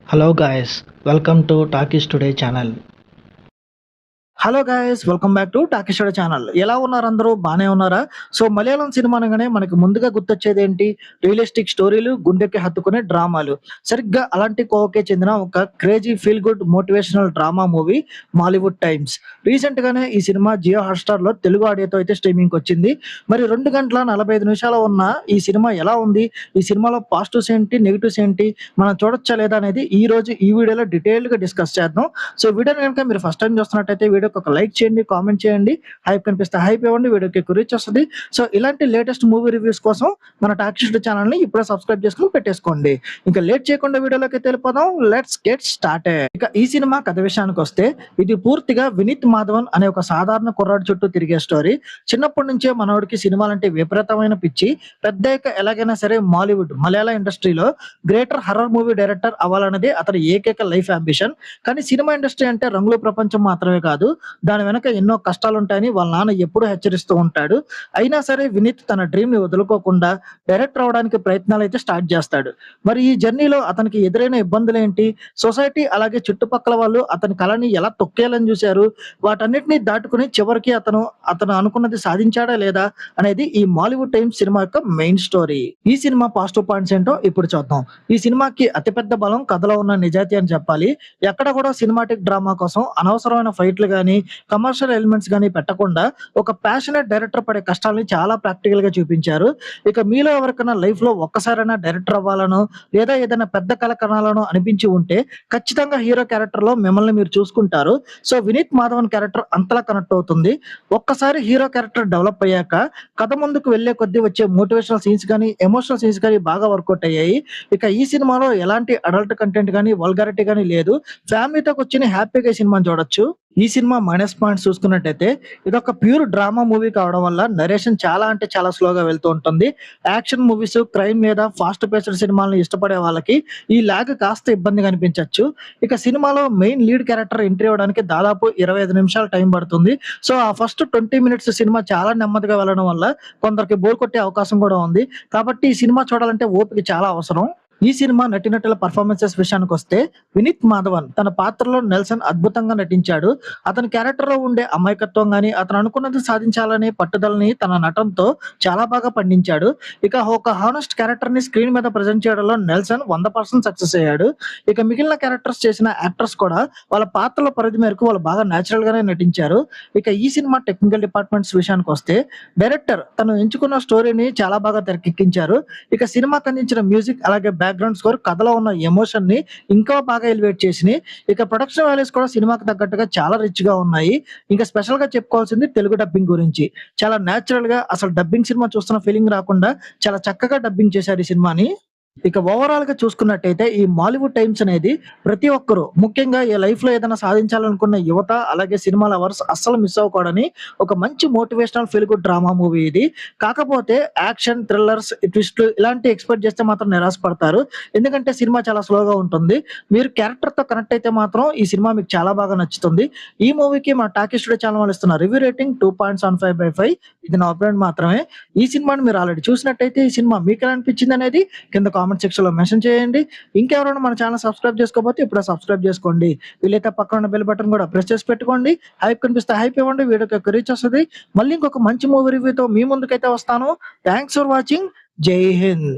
Hello guys, welcome to Talkies Today channel. Hello guys welcome back to Talkies Today channel. ఎలా ఉన్నారు అందరూ? బానే ఉన్నారా? సో మలయాళం సినిమా అనగానే మనకి ముందుగా గుర్తొచ్చేది ఏంటి? రియలిస్టిక్ స్టోరీలు, గుండెకి హత్తుకునే డ్రామాలు. సరిగ్గా అలాంటి కోవకే చెందిన ఒక crazy feel good motivational drama movie 'Mollywood times'. Recent గానే ఈ సినిమా జియో హాట్‌స్టార్‌లో తెలుగు ఆడియోతో అయితే స్ట్రీమింగ్‌కి వచ్చింది. మరి 2 గంటల 45 నిమిషాలు ఉన్న ఈ సినిమా ఎలా ఉంది? ఈ సినిమాలో పాజిటివ్స్ ఏంటి? నెగెటివ్స్ ఏంటి? మనం చూడొచ్చా లేదా అనేది ఈ రోజు ఈ వీడియోలో డీటెయిల్డ్‌గా డిస్కస్ చేద్దాం. సో వీడియోని గనుక మీరు ఫస్ట్ టైమ్ చూస్తున్నట్టయితే వీడియోకి ఒక లైక్ చేయండి, కామెంట్ చేయండి. హైప్ కనిపిస్తే హైప్ ఇవ్వండి. వీడియోకి ఎక్కువ రీచ్ వస్తది. సో ఇలాంటి లేటెస్ట్ మూవీ రివ్యూస్ కోసం మన టాకీస్ ఛానల్‌ని ఇప్పుడే సబ్స్క్రైబ్ చేసుకొని పెట్టేసుకోండి. ఇంకా లేట్ చేయకుండా వీడియోలోకి వెళ్ళిపోదాం. Let's get started. ఇక ఈ సినిమా కథ విషయానికొస్తే ఇది పూర్తిగా వినీత్ మాధవన్ అనే ఒక సాధారణ కుర్రాడి చుట్టూ తిరిగే స్టోరీ. చిన్నప్పటి నుంచే మనోడికి సినిమాలంటే విపరీతమైన పిచ్చి. పెద్దయ్యాక ఎలాగైనా సరే మాలీవుడ్ మలయాళ ఇండస్ట్రీలో గ్రేటర్ హర్రర్ మూవీ డైరెక్టర్ అవ్వాలన్నదే అతని ఏకైక లైఫ్ అంబిషన్. కానీ సినిమా ఇండస్ట్రీ అంటే రంగుల ప్రపంచం మాత్రమే కాదు, దాని వెనక ఎన్నో కష్టాలుంటాయని వాళ్ళ నాన్న ఎప్పుడూ హెచ్చరిస్తూ ఉంటాడు. అయినా సరే వినీత్ తన డ్రీమ్‌ని వదులుకోకుండా డైరెక్టర్ అవ్వడానికి ప్రయత్నాలైతే స్టార్ట్ చేస్తాడు. మరి ఈ జర్నీలో అతనికి ఎదురైన ఇబ్బందులేంటి? సొసైటీ అలాగే చుట్టుపక్కల వాళ్ళు అతని కలని ఎలా తొక్కేయాలని చూసారు? వాటన్నిటిని దాటుకొని చివరికి అతను అనుకున్నది సాధించాడా లేదా? అనేది ఈ 'మాలీవుడ్ టైమ్స్' సినిమా యొక్క మెయిన్ స్టోరీ. ఈ సినిమా పాజిటివ్ పాయింట్స్ ఏంటో ఇప్పుడు చూద్దాం. ఈ సినిమాకి అతిపెద్ద బలం కథలో ఉన్న నిజాయితీ అని చెప్పాలి. ఎక్కడ కూడా సినిమాటిక్ డ్రామా కోసం అనవసరమైన ఫైట్‌లు గాని, కమర్షియల్ ఎలిమెంట్స్ గాని పెట్టకుండా ఒక ప్యాషనేట్ డైరెక్టర్ పడే కష్టాల్ని చాలా ప్రాక్టికల్‌గా చూపించారు. ఇక మీలో ఎవరికైనా లైఫ్‌లో ఒక్కసారైనా డైరెక్టర్ అవ్వాలనో, లేదా ఏదైనా పెద్ద కల కనాలనో అనిపించి ఉంటే ఖచ్చితంగా హీరో క్యారెక్టర్‌లో మిమ్మల్ని మీరు చూసుకుంటారు. సో వినీత్ మాధవన్ క్యారెక్టర్ అంతలా కనెక్ట్ అవుతుంది. ఒక్కసారి హీరో క్యారెక్టర్ డెవలప్ అయ్యాక కథ ముందుకు వెళ్ళే కొద్దీ వచ్చే మోటివేషనల్ సీన్స్ గాని, ఎమోషనల్ సీన్స్ గాని బాగా వర్కౌట్ అయ్యాయి. ఇక ఈ సినిమాలో ఎలాంటి అడల్ట్ కంటెంట్ గాని, వల్గారిటీ గాని లేదు. ఫ్యామిలీతో కూర్చొని హ్యాపీగా ఈ సినిమాని చూడొచ్చు. ఈ సినిమా మైనస్ పాయింట్స్ చూసుకున్నట్టయితే ఇదొక ప్యూర్ డ్రామా మూవీ కావడం వల్ల నరేషన్ చాలా అంటే చాలా స్లోగా వెళ్తూ ఉంటుంది. యాక్షన్ మూవీస్, క్రైమ్ లేదా ఫాస్ట్ పేస్డ్ సినిమాలను ఇష్టపడే వాళ్ళకి ఈ లాగ్ కాస్త ఇబ్బందిగా అనిపించొచ్చు. ఇక సినిమాలో మెయిన్ లీడ్ క్యారెక్టర్ ఎంట్రీ అవ్వడానికి దాదాపు 25 నిమిషాలు టైం పడుతుంది. సో ఆ ఫస్ట్ 20 మినిట్స్ సినిమా చాలా నెమ్మదిగా వెళ్ళడం వల్ల కొందరికి బోర్ కొట్టే అవకాశం కూడా ఉంది. కాబట్టి ఈ సినిమా చూడాలంటే ఓపిక చాలా అవసరం. ఈ సినిమా నటీనటుల పెర్ఫార్మన్సెస్ విషయానికొస్తే వినీత్ మాధవన్ తన పాత్రలో నెల్సన్ అద్భుతంగా నటించాడు. అతని క్యారెక్టర్‌లో ఉండే అమాయకత్వం గాని, అతను అనుకున్నది సాధించాలనే పట్టుదలని తన నటనతో చాలా బాగా పండించాడు. ఇక ఒక హానెస్ట్ క్యారెక్టర్‌ని స్క్రీన్ మీద ప్రెజెంట్ చేయడంలో నెల్సన్ 100% సక్సెస్ అయ్యాడు. ఇక మిగిలిన క్యారెక్టర్స్ చేసిన యాక్టర్స్ కూడా వాళ్ళ పాత్రల పరిధి మేరకు వాళ్ళు బాగా నేచురల్ గానే నటించారు. ఇక ఈ సినిమా టెక్నికల్ డిపార్ట్మెంట్స్ విషయానికొస్తే డైరెక్టర్ తను ఎంచుకున్న స్టోరీని చాలా బాగా తెరకెక్కించారు. ఇక సినిమాకి అందించిన మ్యూజిక్ అలాగే బ్యాక్‌గ్రౌండ్ స్కోర్ కథలో ఉన్న ఎమోషన్‌ని ఇంకా బాగా ఎలివేట్ చేసినియి. ఇక ప్రొడక్షన్ వాల్యూస్ కూడా సినిమాకి తగ్గట్టుగా చాలా రిచ్‌గా ఉన్నాయి. ఇంకా స్పెషల్‌గా చెప్పుకోవాల్సింది తెలుగు డబ్బింగ్ గురించి. చాలా నేచురల్‌గా అసలు డబ్బింగ్ సినిమా చూస్తున్న ఫీలింగ్ రాకుండా చాలా చక్కగా డబ్బింగ్ చేశారు ఈ సినిమాని. ఇక ఓవరాల్‌గా చూసుకున్నట్టయితే ఈ 'మాలీవుడ్ టైమ్స్' అనేది ప్రతి ఒక్కరు ముఖ్యంగా ఈ లైఫ్‌లో ఏదైనా సాధించాలనుకున్న యువత అలాగే సినిమా లవర్స్ అస్సలు మిస్ అవ్వకూడని ఒక మంచి motivational feel good drama movie ఇది. కాకపోతే యాక్షన్, థ్రిల్లర్స్, ట్విస్ట్‌లు ఇలాంటివి ఎక్స్‌పెక్ట్ చేస్తే మాత్రం నిరాశపడతారు. ఎందుకంటే సినిమా చాలా స్లోగా ఉంటుంది. మీరు క్యారెక్టర్‌తో కనెక్ట్ అయితే మాత్రం ఈ సినిమా మీకు చాలా బాగా నచ్చుతుంది. ఈ మూవీకి మన టాకీస్ టుడే ఛానల్ వాళ్ళు ఇస్తున్న రివ్యూ రేటింగ్ 2.75/5. ఇది నా ఒపీనియన్ మాత్రమే. ఈ సినిమాని మీరు ఆల్రెడీ చూసినట్టయితే ఈ సినిమా మీకెలా అనిపించింది అనేది కింద కామెంట్ సెక్షన్‌లో మెన్షన్ చేయండి. ఇంకెవరైనా మన ఛానల్ సబ్స్క్రైబ్ చేసుకోకపోతే ఇప్పుడే సబ్స్క్రైబ్ చేసుకోండి. వీలైతే పక్కన ఉన్న బెల్ బటన్ కూడా ప్రెస్ చేసి పెట్టుకోండి. హైప్ కనిపిస్తే హైప్ ఇవ్వండి. వీడియోకి ఎక్కువ రీచ్ వస్తది. మళ్ళీ ఇంకొక మంచి మూవీ రివ్యూతో మీ ముందుకైతే వస్తాను. Thanks for watching. జై హింద్.